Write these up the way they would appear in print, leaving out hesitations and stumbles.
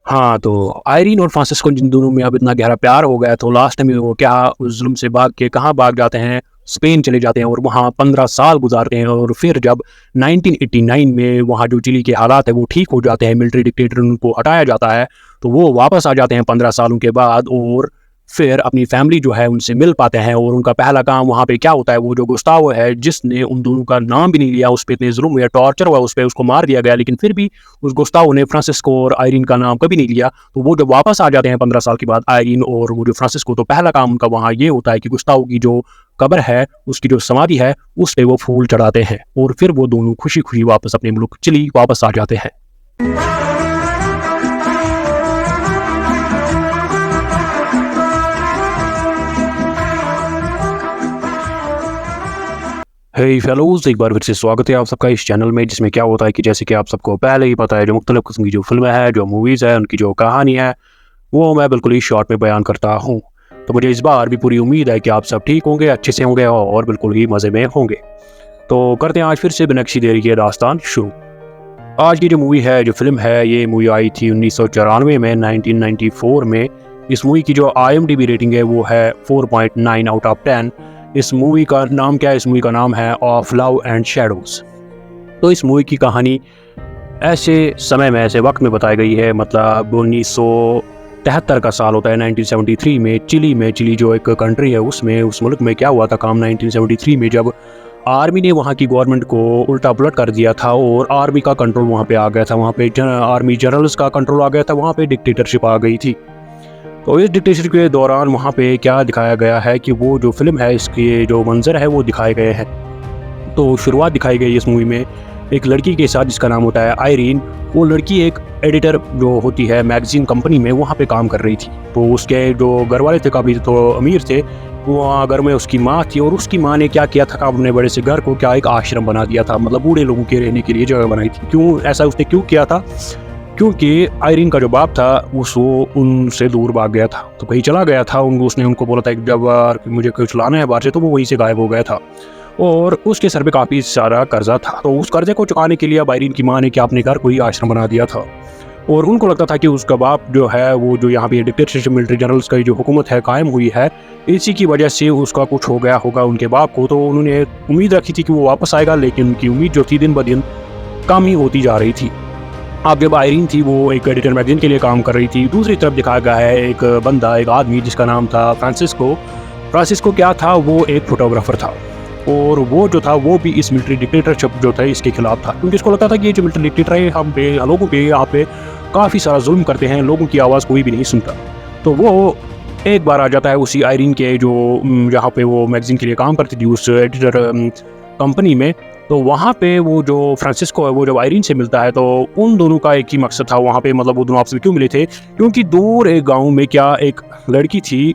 हाँ, तो आयरीन और फ्रांसिस्को जिन दोनों में अब इतना गहरा प्यार हो गया तो लास्ट में वो क्या उस ज़ुल्म से भाग के कहाँ भाग जाते हैं, स्पेन चले जाते हैं और वहाँ 15 साल गुज़ारते हैं और फिर जब 1989 में वहाँ जो चिली के हालात है वो ठीक हो जाते हैं, मिलिट्री डिक्टेटर उनको हटाया जाता है, तो वो वापस आ जाते हैं 15 सालों के बाद और फिर अपनी फैमिली जो है उनसे मिल पाते हैं और उनका पहला काम वहाँ पे क्या होता है, वो जो गुस्तावो है जिसने उन दोनों का नाम भी नहीं लिया, उस पे इतने जुल्म हुए, टॉर्चर हुआ उस पे, उसको मार दिया गया, लेकिन फिर भी उस गुस्तावो ने फ्रांसिस्को और आयरीन का नाम कभी नहीं लिया। तो वो जब वापस आ जाते हैं 15 साल के बाद आयरीन और वो जो फ्रांसिस्को, तो पहला काम उनका वहाँ ये होता है कि गुस्तावो की जो कब्र है, उसकी जो समाधि है, उस पे वो फूल चढ़ाते हैं और फिर वो दोनों खुशी-खुशी वापस अपने मुल्क चिली वापस आ जाते हैं। हे फेलोज़, एक बार फिर से स्वागत है आप सबका इस चैनल में, जिसमें क्या होता है कि जैसे कि आप सबको पहले ही पता है, जो मुख्तलिफ़ किस्म की जो फ़िल्में हैं, जो मूवीज़ हैं, उनकी जो कहानी है, वो मैं बिल्कुल ही शॉर्ट में बयान करता हूँ। तो मुझे इस बार भी पूरी उम्मीद है कि आप सब ठीक होंगे, अच्छे से होंगे और बिल्कुल ही मज़े में होंगे। तो करते हैं आज फिर से बिनक्शी देरी की दास्तान शुरू। आज की जो मूवी है, जो फ़िल्म है, ये मूवी आई थी 1994 में, 1994 में। इस मूवी की जो IMDb रेटिंग है वो है 4.9 आउट ऑफ 10। इस मूवी का नाम क्या है? इस मूवी का नाम है ऑफ लव एंड शैडोज़। तो इस मूवी की कहानी ऐसे समय में, ऐसे वक्त में बताई गई है, मतलब 1973 का साल होता है, 1973 में चिली जो एक कंट्री है, उसमें, उस मुल्क में क्या हुआ था काम 1973 में, जब आर्मी ने वहाँ की गवर्नमेंट को उल्टा पुलट कर दिया था और आर्मी का कंट्रोल वहाँ पे आ गया था, वहाँ पे आर्मी जनरल्स का कंट्रोल आ गया था, वहाँ पे डिक्टेटरशिप आ गई थी। तो इस डिक्टेटरशिप के दौरान वहाँ पे क्या दिखाया गया है कि वो जो फ़िल्म है, इसके जो मंज़र है वो दिखाए गए हैं। तो शुरुआत दिखाई गई इस मूवी में एक लड़की के साथ जिसका नाम होता है आयरीन। वो लड़की एक एडिटर जो होती है मैगज़ीन कंपनी में, वहाँ पे काम कर रही थी। तो उसके जो घर वाले थे काफ़ी तो अमीर थे, वहाँ घर में उसकी माँ थी और उसकी माँ ने क्या किया था, अपने बड़े से घर को क्या एक आश्रम बना दिया था, मतलब बूढ़े लोगों के रहने के लिए जगह बनाई थी। क्यों ऐसा उसने क्यों किया था? क्योंकि आयरीन का जो बाप था वो उनसे दूर भाग गया था, तो कहीं चला गया था। उसने उनको बोला था कि जब मुझे कुछ लाना है बाहर से, तो वो वहीं से गायब हो गया था और उसके सर पे काफ़ी सारा कर्जा था। तो उस कर्जे को चुकाने के लिए अब आयरीन की माँ ने क्या अपने घर को ही आश्रम बना दिया था और उनको लगता था कि उसका बाप जो है, वो जो यहाँ पे डिक्टेटरशिप मिलिट्री जनरल्स की जो हुकूमत है कायम हुई है, इसी की वजह से उसका कुछ हो गया होगा उनके बाप को। तो उन्होंने उम्मीद रखी थी कि वो वापस आएगा, लेकिन उनकी उम्मीद जो थी दिन ब दिन कम ही होती जा रही थी। अब जब आयरीन थी वो एक एडिटर मैगज़ीन के लिए काम कर रही थी, दूसरी तरफ दिखाया गया है एक बंदा, एक आदमी जिसका नाम था फ्रांसिस्को। फ्रांसिस्को क्या था? वो एक फ़ोटोग्राफ़र था और वो जो था वो भी इस मिलिट्री डिक्टेटरशिप जो था इसके खिलाफ था, क्योंकि इसको लगता था कि ये जो मिलिट्री डिक्टेटर है हम पे, लोगों पे यहाँ पे काफ़ी सारा जुल्म करते हैं, लोगों की आवाज़ कोई भी नहीं सुनता। तो वो एक बार आ जाता है उसी आयरीन के जो जहाँ पे वो मैगज़ीन के लिए काम करती थी, उस एडिटर कंपनी में। तो वहाँ पे वो जो फ्रांसिस्को है, वो जब आयरीन से मिलता है, तो उन दोनों का एक ही मकसद था वहाँ पे, मतलब वो दोनों आपस में क्यों मिले थे? क्योंकि दूर एक गाँव में क्या एक लड़की थी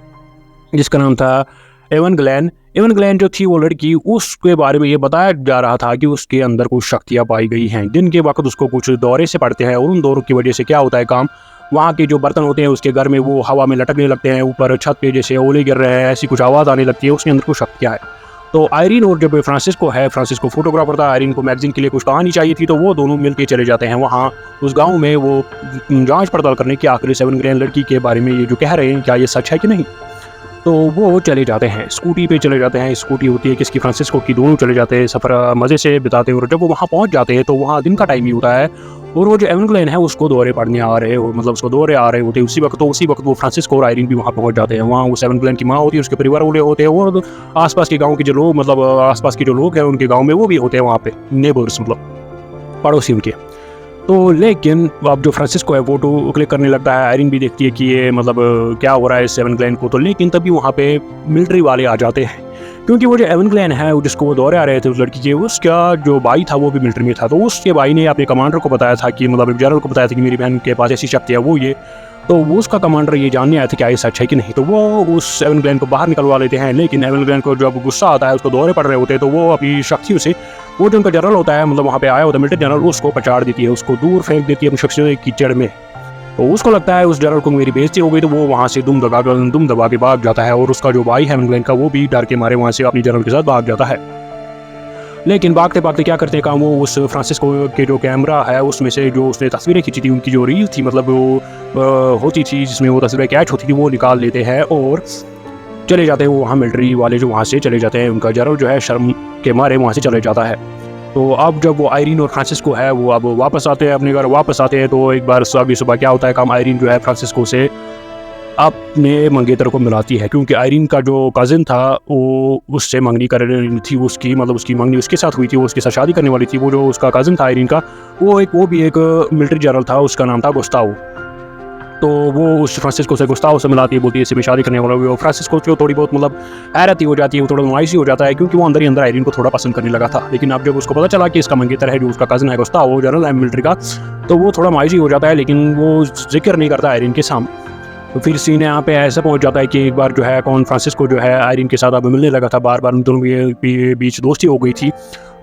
जिसका नाम था एवन ग्लेन। एवन ग्लेन जो थी वो लड़की, उसके बारे में ये बताया जा रहा था कि उसके अंदर कुछ शक्तियाँ पाई गई हैं। दिन के वक़्त उसको कुछ दौरे से पड़ते हैं और उन दौरों की वजह से क्या होता है काम, वहाँ के जो बर्तन होते हैं उसके घर में वो हवा में लटकने लगते हैं, ऊपर छत पे जैसे ओले गिर रहे हैं, ऐसी कुछ आवाज़ आने लगती है, उसके अंदर कुछ शक्तियाँ है। तो आयरीन और जब फ्रांसिस्को फ़ोटोग्राफ़र था, आयरीन को मैगज़ीन के लिए कुछ कहानी चाहिए थी, तो वो दोनों मिल के चले जाते हैं वहाँ उस गाँव में, वो जाँच पड़ताल करने की आखिर एवन ग्लेन लड़की के बारे में ये जो कह रहे हैं, क्या ये सच है कि नहीं? तो वो चले जाते हैं, स्कूटी पे चले जाते हैं। स्कूटी होती है किसकी? फ्रांसिस्को की। दोनों चले जाते हैं, सफ़र मज़े से बिताते हैं और जब वो वहाँ पहुँच जाते हैं तो वहाँ दिन का टाइम ही होता है और वो जो एवन ग्लेन है उसको दौरे पड़ने आ रहे हो, मतलब उसको दौरे आ रहे होते हैं उसी वक्त। तो उसी वक्त वो फ्रांसिस्को और आयरीन भी वहाँ पहुँच जाते हैं। वहाँ उस एवन ग्लेन की माँ होती है, उसके परिवार वाले होते हैं और आस-पास के गाँव के जो लोग, मतलब आस-पास के जो लोग हैं उनके गाँव में, वो भी होते हैं वहाँ पे, नेबर्स, मतलब पड़ोसी उनके। तो लेकिन अब जो फ्रांसिस्को है फ़ोटो क्लिक करने लगता है, आयरीन भी देखती है कि ये मतलब क्या हो रहा है इस एवन ग्लेन को। तो लेकिन तभी वहाँ पे मिलिट्री वाले आ जाते हैं, क्योंकि वो जो एवन ग्लेन है जिसको वो दौरे आ रहे थे उस लड़की के, उसका जो भाई था वो भी मिलिट्री में था। तो उसके भाई ने अपने कमांडर को बताया था कि, मतलब जनरल को बताया था कि मेरी बहन के पास ऐसी शक्ति है, वो ये। तो वो उसका कमांडर ये जानने आया था कि ये सच है कि नहीं। तो वो उस एवन ग्लेन को बाहर निकलवा लेते हैं, लेकिन एवन ग्लेन को जब गुस्सा आता है, उसको दौरे पड़ रहे होते हैं, तो वो अपनी शक्तियों से वो जो उनका जनरल होता है, मतलब वहाँ पे आया होता है मिलिट्री जनरल, उसको पछाड़ देती है, उसको दूर फेंक देती है अपनी शक्तियों से कीचड़ में। तो उसको लगता है उस जनरल को मेरी बेइज्जती हो गई, तो वो वहाँ से दुम दबा के भाग जाता है और उसका जो भाई है एवन ग्लेन का, वो भी डर के मारे वहाँ से अपनी जनरल के साथ भाग जाता है। लेकिन भागते भागते क्या करते हैं काम, वो उस फ्रांसिस्को के जो कैमरा है उसमें से जो उसने तस्वीरें खींची थी, उनकी जो रील थी, मतलब वो होती थी जिसमें वो तस्वीरें कैच होती थी, वो निकाल लेते हैं और चले जाते हैं। वो वहाँ मिलिट्री वाले जो वहाँ से चले जाते हैं, उनका जनरल जो है शर्म के मारे वहाँ से चले जाता है। तो अब जब वो आयरीन और फ्रांसिस्को है वो अब वापस आते हैं, अपने घर वापस आते हैं, तो एक बार अभी सुबह क्या होता है काम, आयरीन जो है फ्रांसिस्को से अपने मंगेतर को मिलाती है, क्योंकि आयरीन का जो कज़न था वो उससे मंगनी कर रही थी, उसकी मतलब उसकी मंगनी उसके साथ हुई थी, वो उसके साथ शादी करने वाली थी। वो जो उसका कज़न था आयरीन का, वो भी एक मिलिट्री जनरल था, उसका नाम था गुस्ताव। तो वो उस फ्रांसिस्को से गुस्ताव से मिलाती है, बोलती है इससे मैं शादी करने वाला हूँ। फ्रांसिस्को को थोड़ी बहुत मतलब हैरत ही हो जाती है, वो थोड़ा मायूसी हो जाता है, क्योंकि वो अंदर ही अंदर आयरीन को थोड़ा पसंद करने लगा था। लेकिन अब जब उसको पता चला कि इसका मंगेतर है जो उसका कज़न है गुस्ताव, वो जनरल है मिलिट्री का, तो वो थोड़ा मायूसी हो जाता है, लेकिन वो जिक्र नहीं करता आयरीन के सामने। तो फिर सीन यहाँ पे ऐसा पहुंच जाता है कि एक बार जो है कौन फ्रांसिस्को जो है आयरीन के साथ अब मिलने लगा था, बार बार उन दोनों के बीच दोस्ती हो गई थी।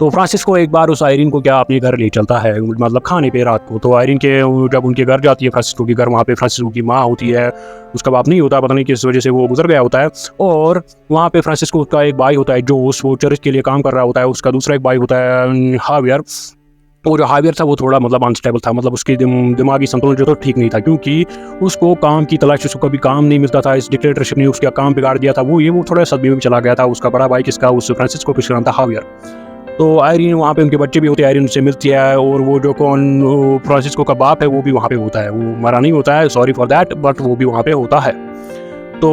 तो फ्रांसिस्को एक बार उस आयरीन को क्या अपने घर ले चलता है, मतलब खाने पे रात को। तो आयरीन के जब उनके घर जाती है फ्रांसिस्को के घर, वहाँ पे फ्रांसिस्को की माँ होती है, उसका बाप नहीं होता, पता नहीं किस वजह से वो गुजर गया होता है। और वहाँ पे फ्रांसिस्को का एक भाई होता है जोस, वो चर्च के लिए काम कर रहा होता है। उसका दूसरा एक भाई होता है हावियर। वो जो हावियर था वो थोड़ा मतलब अनस्टेबल था, मतलब उसकी दिमागी संतुलन जो तो ठीक नहीं था, क्योंकि उसको काम की तलाश, उसको कभी काम नहीं मिलता था। इस डिक्टेटरशिप ने उसका काम बिगाड़ दिया था। वो थोड़ा सदमे में चला गया था। उसका बड़ा भाई किसका, उस फ्रांसिस्को का नाम था हावियर। तो आयरीन वहाँ पे उनके बच्चे भी होते हैं, आयरीन उससे मिलती है, और वो जो फ्रांसिस्को का बाप है वो भी वहाँ पे होता है। वो मरा नहीं होता है, सॉरी फॉर दैट, बट वो भी वहाँ पे होता है। तो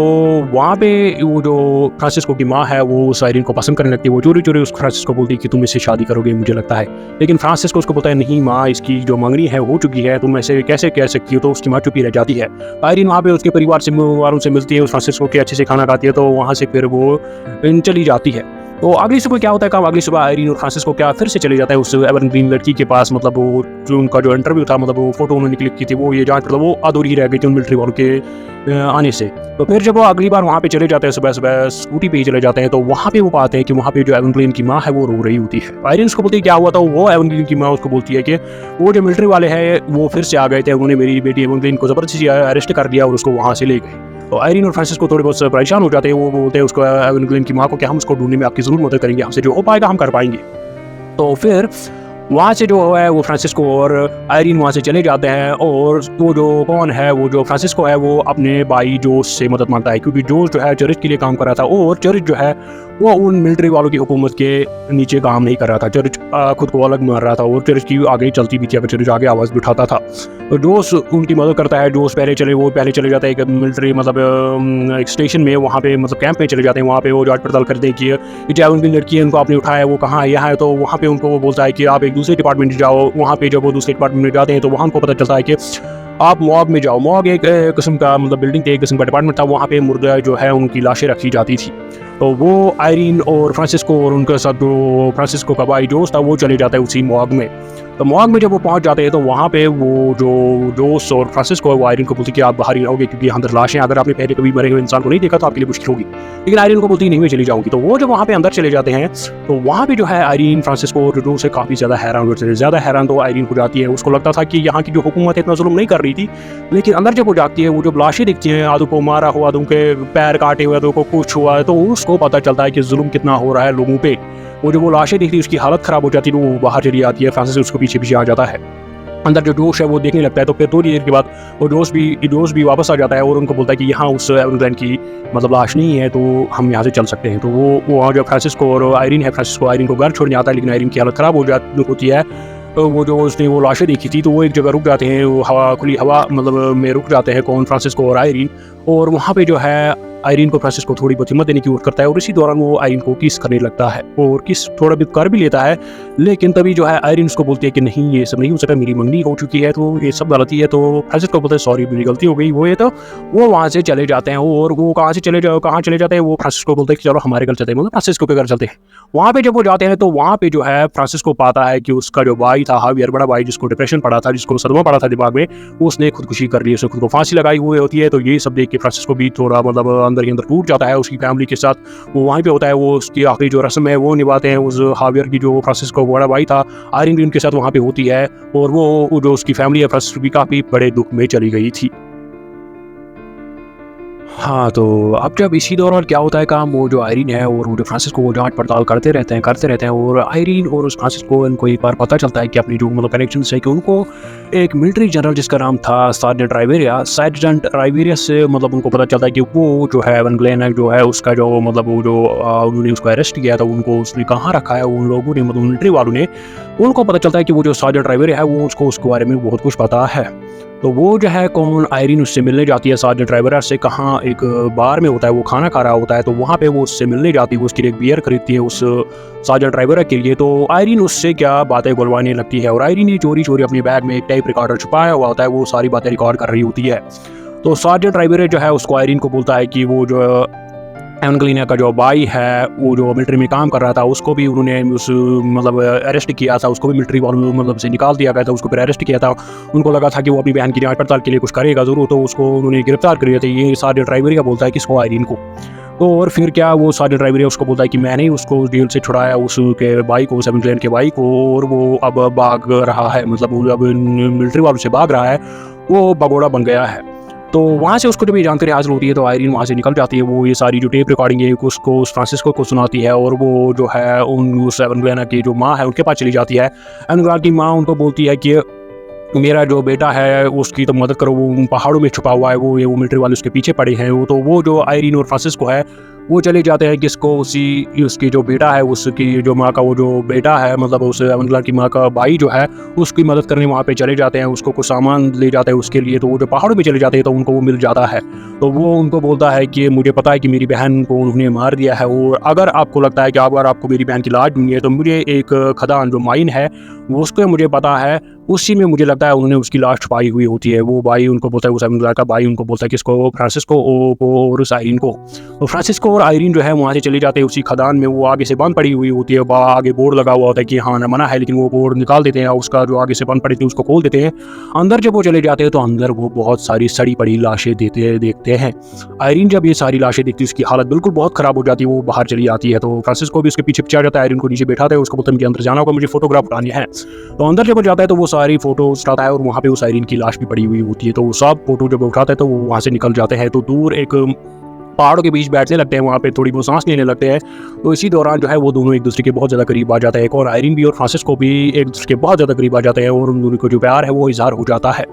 वहाँ पे वो जो फ्रांसिस्को की माँ है वो उस आयरीन को पसंद करने लगती है। वो चोरी चोरी उस फ्रांसिस्को को बोलती है कि तुम इससे शादी करोगे मुझे लगता है। लेकिन फ्रांसिस्को उसको बोलता है नहीं माँ, इसकी जो मंगनी है हो चुकी है, तुम ऐसे कैसे कह सकती हो। तो उसकी माँ चुपी रह जाती है। आयरीन वहाँ पे उसके परिवार से वालों से मिलती है, उस फ्रांसिस्को के अच्छे से खाना खाती है, तो वहाँ से फिर वो चली जाती है। तो अगली सुबह क्या होता है काम, अगली सुबह आयरीन और फ्रांसिस्को क्या फिर से चले जाता है उस एवरग्रीन लड़की के पास। मतलब वो जो उनका जो इंटरव्यू था, मतलब वो फोटो उन्होंने क्लिक की थी, वो ये जांच मतलब वो अधूरी रह गई थी उन मिलिट्री वालों के आने से। तो फिर जब वो अगली बार वहाँ पे चले जाते हैं, सुबह सुबह स्कूटी पे ही चले जाते हैं, तो वहाँ पे वो पाते हैं कि वहाँ पे जो एवरग्रीन की माँ है वो रो रही होती है। आयरीन उसको बोलती है क्या हुआ था, वो एवरग्रीन की माँ उसको बोलती है कि वो जो मिलिट्री वाले हैं वो फिर से आ गए थे, उन्होंने मेरी बेटी एवरग्रीन को जबरदस्ती अरेस्ट कर दिया और उसको वहाँ से ले गए। तो आयरीन और फ्रांसिस्को थोड़े बहुत परेशान हो जाते हैं। वो बोलते हैं उसको एवरग्रीन की माँ को कि हम उसको ढूंढने में आपकी जरूर मदद करेंगे, हमसे जो हो पाएगा हम कर पाएंगे। तो फिर वहाँ से जो है वो फ्रांसिस्को और आयरीन वहाँ से चले जाते हैं, और वो जो कौन है, वो जो फ्रांसिस्को है वो अपने भाई जोस से मदद मांगता है, क्योंकि जोस जो है चर्च के लिए काम कर रहा था, और चर्च जो है वो उन मिलिट्री वालों की हुकूमत के नीचे काम नहीं कर रहा था। चर्च खुद को अलग मान रहा था और चर्च की आगे चलती भी थी, अगर चर्च आगे आवाज़ भी उठाता था। तो जोस उनकी मदद करता है। जोस पहले चले जाता है एक मिलिट्री मतलब एक स्टेशन में, वहाँ पे मतलब कैंप में चले जाते हैं। वहाँ पे वो जांच पड़ताल करते हैं कि ये जो उनकी लड़की है उनको आपने उठाया है, वो कहाँ है, यहाँ है। तो वहाँ पे उनको वो बोलता है कि आप एक दूसरे डिपार्टमेंट में जाओ। वहाँ पे जब वो दूसरे डिपार्टमेंट में जाते हैं तो वहाँ उनको पता चलता है कि आप मॉग में जाओ। मॉग एक किस्म का मतलब बिल्डिंग के एक किस्म का डिपार्टमेंट था, वहाँ पे मुर्दा जो है उनकी लाशें रखी जाती थी। तो वो आयरीन और फ्रांसिस्को और उनके साथ जो फ्रांसिस्को का भाई जोस था वो चले जाता है उसी मॉग में। तो मॉग में जब वो पहुंच जाते हैं तो वहाँ पे वो जो जोस और फ्रांसिस्को है वो आयरीन को बोलती है कि आप बाहर ही रहोगे, क्योंकि अंदर लाशें, अगर आपने पहले कभी मरे हुए इंसान को नहीं देखा तो आपके लिए मुश्किल होगी। लेकिन आयरीन को बोलती है नहीं मैं चली जाऊँगी। तो वो जब वहाँ पे अंदर चले जाते हैं तो वहाँ पे जो है आयरीन फ्रांसिस्को और जोस से काफ़ी ज़्यादा हैरान तो आयरीन हो जाती है। उसको लगता था कि यहाँ की जो हुकूमत इतना जुल्म नहीं कर रही थी, लेकिन अंदर जब वो जाती है वो जो लाशें दिखती हैं, आधों को मारा हुआ, आधों के पैर काटे हुए, आधों को कुछ हुआ, तो उसको पता चलता है कि जुल्म कितना हो रहा है लोगों पे। वो जो वो लाशें दिखती है उसकी हालत ख़राब हो जाती है, तो वो बाहर चली आती है। फ्रांसिस उसको पीछे पीछे आ जाता है। अंदर जो जोश है वो देखने लगता है। तो फिर थोड़ी देर के बाद वो जोश भी वापस आ जाता है और उनको बोलता है कि यहाँ उस एवरग्रीन की मतलब लाश नहीं है, तो हम यहाँ से चल सकते हैं। तो वो जो फ्रांसिस्को और आयरीन है, फ्रांसिस्को आयरीन को घर छोड़ने आता है, लेकिन आयरीन की हालत ख़राब होती है। तो वो जो उसने वो लाशें देखी थी तो वो एक जगह रुक जाते हैं, वो खुली हवा मतलब में रुक जाते हैं कौन, फ्रांसिस्को और आयरीन। और वहाँ पे जो है आयरीन को फ्रांसिस्को थोड़ी बहुत हिम्मत देने की कोशिश करता है, और इसी दौरान वो आयरीन को किस करने लगता है, और किस थोड़ा बहुत कर भी लेता है। लेकिन तभी जो है आयरीन उसको बोलती है कि नहीं ये सब नहीं हो सकता, मेरी मंगनी हो चुकी है, तो ये सब गलती है। तो फ्रांसिस्को बोलता है सॉरी मेरी गलती हो गई, वो ये तो वो वहाँ से चले जाते हैं। और वो कहाँ चले जाते हैं, वो फ्रांसिस्को बोलते हैं कि चलो हमारे घर चलते हैं, मतलब फ्रांसिस्को के घर चलते हैं। वहाँ पे जब वो जाते हैं तो वहाँ पे जो है फ्रांसिस्को पाता है कि उसका जो भाई था हावियर, बड़ा भाई, जिसको डिप्रेशन पड़ा था, जिसको सदमा पड़ा था दिमाग में, उसने खुदकुशी कर ली, उसने खुद को फांसी लगाई हुई होती है। तो ये सब देख के फ्रांसिस्को भी थोड़ा मतलब अंदर ही अंदर टूट जाता है। उसकी फैमिली के साथ वो वहीं पे होता है, वो उसकी आखिरी जो रस्म है वो निभाते हैं। उस हावियर की जो फ्रांसिस्को बड़ा भाई था, आयरीन भी उनके साथ वहाँ पे होती है, और वो जो उसकी फैमिली है फ्रांसिस्को भी काफ़ी बड़े दुख में चली गई थी। हाँ, तो अब जब इसी दौरान क्या होता है काम, वो जो आयरीन है और वो जो फ्रांसिस को वो जाँच-पड़ताल करते रहते हैं और आयरीन और उस फ्रांसिस को इनको एक बार पता चलता है कि अपनी जो कनेक्शंस है कि उनको एक मिलिट्री जनरल जिसका नाम था सार्जेंट राइवेरिया से उनको पता चलता है कि वो जो है एवन ग्लेन जो है उसका जो वो जो उन्होंने उसको अरेस्ट किया था, उनको उसने कहाँ रखा है, उन लोगों ने मिलिट्री वालों ने, उनको पता चलता है कि वो जो सार्जेंट राइवेरिया है वो उसको उसके बारे में बहुत कुछ पता है। तो वो जो है कौन आयरीन उससे मिलने जाती है सार्जेंट राइवेरिया से, कहाँ एक बार में होता है, वो खाना खा रहा होता है, तो वहाँ पे वो उससे मिलने जाती है, वो उसके लिए एक बियर खरीदती है उस सार्जेंट राइवेरिया के लिए। तो आयरीन उससे क्या बातें बुलवाने लगती है और आयरीन ने चोरी-चोरी अपने बैग में एक टेप रिकॉर्डर छुपाया हुआ होता है, वो सारी बातें रिकॉर्ड कर रही होती है। तो सार्जेंट राइवेरिया जो है उसको आयरीन को बोलता है कि वो जो एवेंगेलिना का जो भाई है, वो जो मिलिट्री में काम कर रहा था, उसको भी उन्होंने उस अरेस्ट किया था, उसको भी मिलिट्री वालों से निकाल दिया गया था, उसको फिर अरेस्ट किया था। उनको लगा था कि वो अपनी बहन की जाँच पड़ताल के लिए कुछ करेगा ज़रूर, तो उसको उन्होंने गिरफ्तार कर लिया था। ये सार्जेंट राइवेरिया बोलता है किसको, आयरीन को। तो और फिर क्या वो सार्जेंट राइवेरिया उसको बोलता है कि मैंने ही उसको जेल से छुड़ाया, उसके भाई को, एवेंगेलिना के भाई को, और वो अब भाग रहा है, वो अब मिलिट्री वालों से भाग रहा है, वो भगोड़ा बन गया है। तो वहाँ से उसको जब ये जानकारी हासिल होती है तो आयरीन वहाँ से निकल जाती है, वो ये सारी जो टेप रिकॉर्डिंग है उसको उस फ्रांसिस्को को सुनाती है और वो जो है उस एवेंगेलिना की जो माँ है उनके पास चली जाती है। एवेंगेलिना की माँ उनको बोलती है कि मेरा जो बेटा है उसकी तो मदद करो, वो पहाड़ों में छुपा हुआ है, वो मिलिट्री वाले उसके पीछे पड़े हैं। तो वो जो आयरीन और फ्रांसिस्को है वो चले जाते हैं किसको, उसकी जो बेटा है, उसकी जो माँ का वो जो बेटा है, उस एवेंगेलिना की माँ का भाई जो है, उसकी मदद करने वहाँ पे चले जाते हैं, उसको कुछ सामान ले जाते हैं उसके लिए। तो वो जो पहाड़ों में चले जाते हैं तो उनको वो मिल जाता है। तो वो उनको बोलता है कि मुझे पता है कि मेरी बहन को उन्होंने मार दिया है, और अगर आपको लगता है कि अगर आपको मेरी बहन की लाश ढूंढनी है तो मुझे एक खदान जो माइन है वो उसको मुझे पता है, उसी में मुझे लगता है उन्होंने उसकी लाश छुपाई हुई होती है। वो भाई उनको बोलता है, उस एवेंगेलिना का भाई उनको बोलता है किसको, फ्रांसिस्को और उस आयरीन को। तो फ्रांसिस्को और आयरीन जो है वहाँ से चले जाते हैं उसी खदान में। वो आगे से बंद पड़ी हुई होती है, आगे बोर्ड लगा हुआ होता है कि हाँ ना मना है, लेकिन वो बोर्ड निकाल देते हैं, उसका जो आगे से बंद पड़ी थी उसको खोल देते हैं। अंदर जब वो चले जाते हैं तो अंदर वो बहुत सारी सड़ी पड़ी लाशें देखते हैं। आयरीन जब ये सारी लाशें देखती है उसकी हालत बिल्कुल बहुत खराब हो जाती है, वो बाहर चली आती है। तो फ्रांसिस्को भी उसके पीछे पीछे आ जाता है, आयरीन को नीचे बैठाता है, उसको बोलता है मुझे अंदर जाना होगा, मुझे फोटोग्राफ उठानी है। तो अंदर जब वो जाता है तो वो सारी फोटो उठाता है और वहाँ पे उस आयरीन की लाश भी पड़ी हुई होती है। तो वो सब फोटो जब उठाता है तो वो वहाँ से निकल जाते हैं, तो दूर एक पहाड़ों के बीच बैठने लगते हैं, वहाँ पे थोड़ी बहुत सांस लेने लगते हैं। तो इसी दौरान जो है वो दोनों एक दूसरे के बहुत ज़्यादा करीब आ जाते हैं, और आयरीन भी और फ्रांसिस्को भी एक दूसरे के बहुत ज़्यादा करीब आ जाते हैं और उन दोनों को जो प्यार है वो इजहार हो जाता है।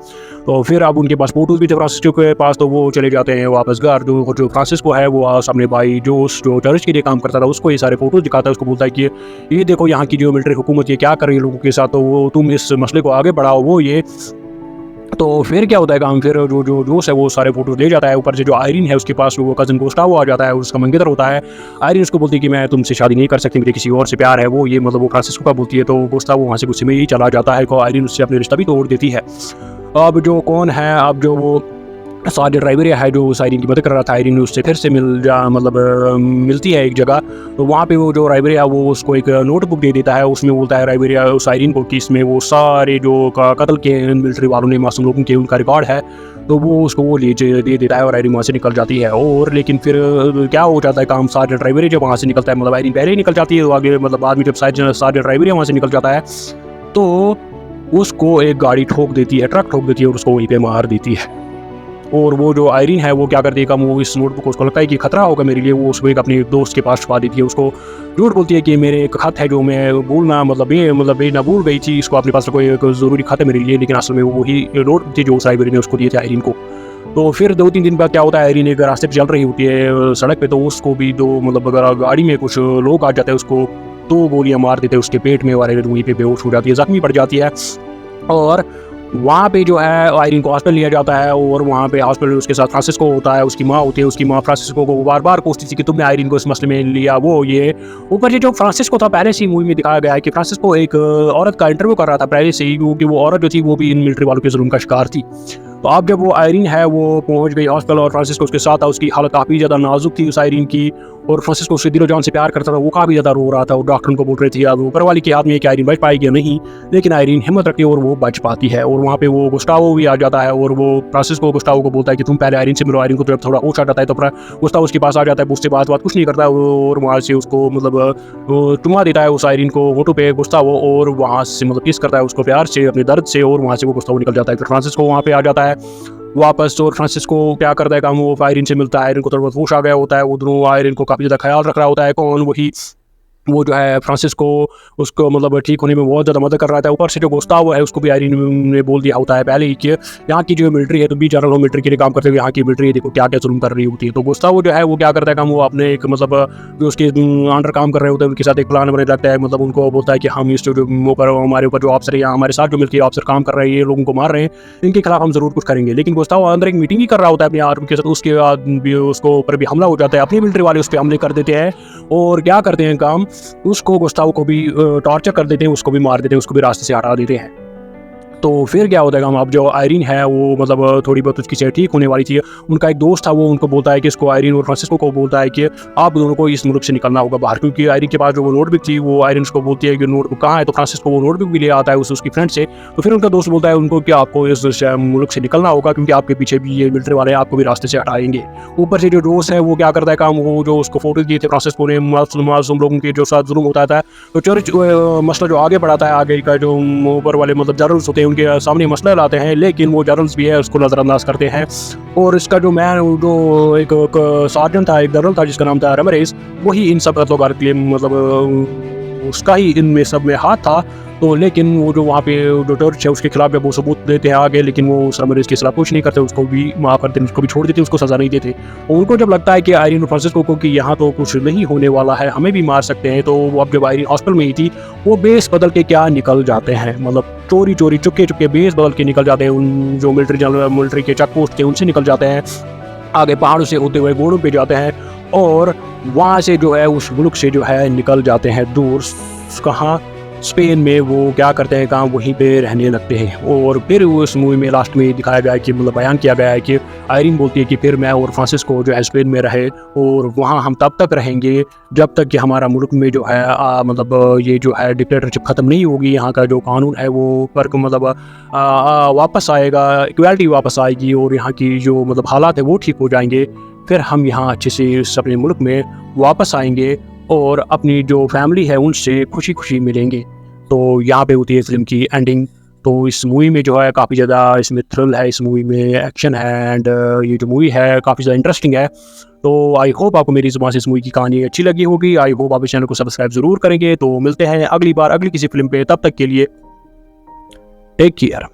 तो फिर अब उनके पास फोटोज भी थे फ्रांसिस्को के पास, तो वो चले जाते हैं वापस घर। जो फ्रांसिस्को है वो अपने भाई जो चर्च के लिए काम करता था उसको ये सारे फोटोज दिखाता है, उसको बोलता है कि ये देखो यहाँ की जो मिलिट्री हुकूमत ये क्या कर रही है लोगों के साथ, तो वो तुम इस मसले को आगे बढ़ाओ, वो ये। तो फिर क्या होता है काम, फिर जो दोस्त है वो सारे फोटोज ले जाता है। ऊपर से जो आयरीन है उसके पास वो कज़न गुस्तावो आ जाता है, उसका मंगेतर होता है। आयरीन उसको बोलती है कि मैं तुमसे शादी नहीं कर सकती, मुझे किसी और से प्यार है, वो ये वो फ्रांसिस्को का बोलती है। तो गुस्तावो वहाँ से गुस्से में ही चला जाता है, आयरीन उससे अपने रिश्ता भी तोड़ देती है। अब जो कौन है, अब जो वो सार्जेंट राइवेरिया है जो उस आयरीन की मदद कर रहा था, आयरीन उससे फिर से मिलती है एक जगह। तो वहाँ पे वो जो राइवेरिया वो उसको एक नोटबुक दे देता है, उसमें बोलता है राइवेरिया उस आयरीन को कि इसमें वो सारे जो कत्ल के मिलिट्री वालों ने मासूम लोगों के उनका रिकॉर्ड है। तो वो उसको वो दे देता है और आयरीन वहाँ से निकल जाती है। और लेकिन फिर क्या हो जाता है काम, सार्जेंट राइवेरिया जब वहाँ से निकलता है, आयरीन पहले ही निकल जाती है, तो आगे बाद में जब सार्जेंट राइवेरिया वहाँ से निकल जाता है तो उसको एक गाड़ी ठोक देती है, ट्रक ठोक देती है और उसको वहीं पे मार देती है। और वो जो आयरीन है वो क्या कर देगा, वो इस नोटबुक को उसको लगता है कि खतरा होगा मेरे लिए, वो उसको एक अपने दोस्त के पास छुपा देती है। उसको झूठ बोलती है कि मेरे एक खत है जो मैं भूलना भेजना भूल गई थी, इसको अपने पास कोई एक ज़रूरी खत है मेरे लिए, लेकिन असल में वो वही नोट थी जो उस राइवेरिया ने उसको दिए थे आयरीन को। तो फिर 2-3 दिन बाद क्या होता है, आयरीन एक रास्ते पे चल रही होती है सड़क पे, तो उसको भी दो गाड़ी में कुछ लोग आ जाते हैं, उसको 2 गोलियां मार देते हैं उसके पेट में, और आयरीन वहीं पे बेहोश हो जाती है, जख्मी पड़ जाती है। और वहाँ पे जो है आयरीन को हॉस्पिटल लिया जाता है, और वहाँ पे हॉस्पिटल उसके साथ फ्रांसिस्को होता है, उसकी माँ होती है। उसकी माँ फ्रांसिस्को को बार-बार कोसती थी कि तुमने आयरीन को इस मसले में लिया, वो ये। ऊपर से जो फ्रांसिस्को था, पहले से ही मूवी में दिखाया गया है कि फ्रांसिस्को एक औरत का इंटरव्यू कर रहा था पहले से ही, क्योंकि वो औरत जो थी वो भी इन मिलिट्री वालों के जुल्म का शिकार थी। तो अब जब वो आयरीन है वो पहुंच गई हॉस्पिटल और फ्रांसिस्को उसके साथ था, उसकी हालत काफ़ी ज़्यादा नाजुक थी उस आयरीन की, और फ्रांसिस्को उससे दिलो जान से प्यार करता था, वो काफ़ी ज़्यादा रो रहा था, और डॉक्टर उनको बोल रहे थे अब ऊपर वाली के हाथ में कि आयरीन बच पाएगी या नहीं, लेकिन आयरीन हिम्मत रखती है और वो बच पाती है। और वहाँ पे वो गुस्तावो भी आ जाता है, और वो फ्रांसिस्को गुस्तावो को बोलता है कि तुम पहले आयरीन से मिलो। आयरीन को जब थोड़ा होश आ जाता है तो गुस्तावो उसके पास आ जाता है, उससे बात कुछ नहीं करता, और वहाँ से उसको चुमा देता है उस आयरीन को होठों पे गुस्तावो, और वहाँ से किस करता है उसको प्यार से, अपने दर्द से, और वहाँ से वो गुस्तावो निकल जाता है। फिर फ्रांसिस्को वहाँ पे आ जाता है, वापस। और फ्रांसिस्को क्या करता है काम, वो आयरिन से मिलता है, आयरिन को थोड़ा बहुत होश आ गया होता है, वो दोनों आयरिन को काफ़ी ज़्यादा ख्याल रख रहा होता है। कौन, वही वो जो है फ्रांसिस्को उसको मतलब ठीक होने में बहुत ज़्यादा मदद कर रहा था। ऊपर से जो गुस्तावो है उसको भी आयरिन ने बोल दिया होता है पहले ही कि यहाँ की जो मिलिट्री है, तो भी जनरल मिलिट्री के लिए काम करते हुए यहाँ की मिलिट्री देखो क्या क्या जुल्म कर रही होती है। तो गुस्तावो जो है वो क्या करता है काम, वो अपने एक मतलब जो उसके अंडर काम कर रहे होते हैं उनके साथ एक प्लान बने रखता है। मतलब उनको बोलता है कि हम इस जो ऊपर हमारे ऊपर जो ऑफिसर या हमारे साथ जो मिलकर ऑफिसर काम कर रहे हैं, ये लोगों को मार रहे हैं, इनके खिलाफ हम जरूर कुछ करेंगे। लेकिन गुस्तावो अंदर एक मीटिंग ही कर रहा होता है अपनी आर्मी के साथ, उसके बाद भी उसको ऊपर भी हमला हो जाता है, अपनी मिलिट्री वाले उस पर हमले कर देते हैं। और क्या करते हैं काम, उसको गुस्तावो को भी टॉर्चर कर देते हैं, उसको भी मार देते हैं, उसको भी रास्ते से हटा देते हैं। तो फिर क्या होता है काम, अब जो आयरिन है वो मतलब थोड़ी बहुत उसकी सेहत ठीक होने वाली थी। उनका एक दोस्त था, वो उनको बोलता है कि इसको, आयरिन और फ्रांसिस्को को बोलता है कि आप दोनों को इस मुल्क से निकलना होगा बाहर, क्योंकि आयरिन के पास जो वो नोटबुक थी, वो आयरिन को बोलती है कि नोटबुक कहाँ है। तो फ्रांसिस्को वो नोटबुक भी ले आता है उसकी फ्रेंड से। तो फिर उनका दोस्त बोलता है उनको कि आपको इस मुल्क से निकलना होगा, क्योंकि आपके पीछे भी ये मिलिट्री वाले आपको भी रास्ते से हटाएंगे। ऊपर से जो दोस्त है वो क्या करता है काम, वो जो उसको फोटो दिए थे फ्रांसिस्को ने मासूम लोगों के जो साथ जुल्म होता था, तो चर्च मसला जो आगे बढ़ाता है, आगे का जो ऊपर वाले मतलब जनरल्स होते हैं उनके सामने मसला लाते हैं, लेकिन वो जनरल्स भी है उसको नजरअंदाज करते हैं। और इसका जो मैन जो एक सार्जेंट था, एक जनरल था जिसका नाम था रमरेज, वही इन सब कत्लोगार के लिए मतलब उसका ही इनमें सब में हाथ था। तो लेकिन वो जो वहाँ पे जो टर्च है उसके खिलाफ वो सबूत देते हैं आगे, लेकिन वो उस रमरेज के खिलाफ कुछ नहीं करते, उसको भी माफ करते, उसको भी छोड़ देते, उसको सजा नहीं देते। उनको जब लगता है कि आयरिन और फ्रांसिस्को को कि यहाँ तो कुछ नहीं होने वाला है, हमें भी मार सकते हैं, तो वो अब जब आयरिन हॉस्पिटल में ही थी, वो बेस बदल के क्या निकल जाते हैं, मतलब चोरी चोरी चुपके चुपके बेस बदल के निकल जाते हैं। उन जो मिलिट्री के चेक पोस्ट थे उनसे निकल जाते हैं, आगे पहाड़ों से होते हुए घोड़ों पे जाते हैं, और वहाँ से जो है उस मुल्क से जो है निकल जाते हैं दूर। कहाँ, स्पेन में। वो क्या करते हैं काम, वहीं पे रहने लगते हैं। और फिर उस मूवी में लास्ट में दिखाया गया है कि मतलब बयान किया गया है कि आयरिन बोलती है कि फिर मैं और फ्रांसिस्को जो है स्पेन में रहे, और वहाँ हम तब तक रहेंगे जब तक कि हमारा मुल्क में जो है मतलब ये जो है डिक्टेटरशिप ख़त्म नहीं होगी, यहाँ का जो कानून है वो पर मतलब वापस आएगा, इक्वालिटी वापस आएगी, और यहाँ की जो मतलब हालात है वो ठीक हो जाएंगे। फिर हम यहाँ अच्छे से अपने मुल्क में वापस आएंगे और अपनी जो फैमिली है उनसे खुशी खुशी मिलेंगे। तो यहाँ पे होती है फिल्म की एंडिंग। तो इस मूवी में जो है काफ़ी ज़्यादा इसमें थ्रिल है, इस मूवी में एक्शन है, एंड ये जो मूवी है काफ़ी ज़्यादा इंटरेस्टिंग है। तो आई होप आपको मेरी ज़ुबान से इस मूवी की कहानी अच्छी लगी होगी। आई होप आप इस चैनल को सब्सक्राइब ज़रूर करेंगे। तो मिलते हैं अगली बार अगली किसी फिल्म पे, तब तक के लिए टेक केयर।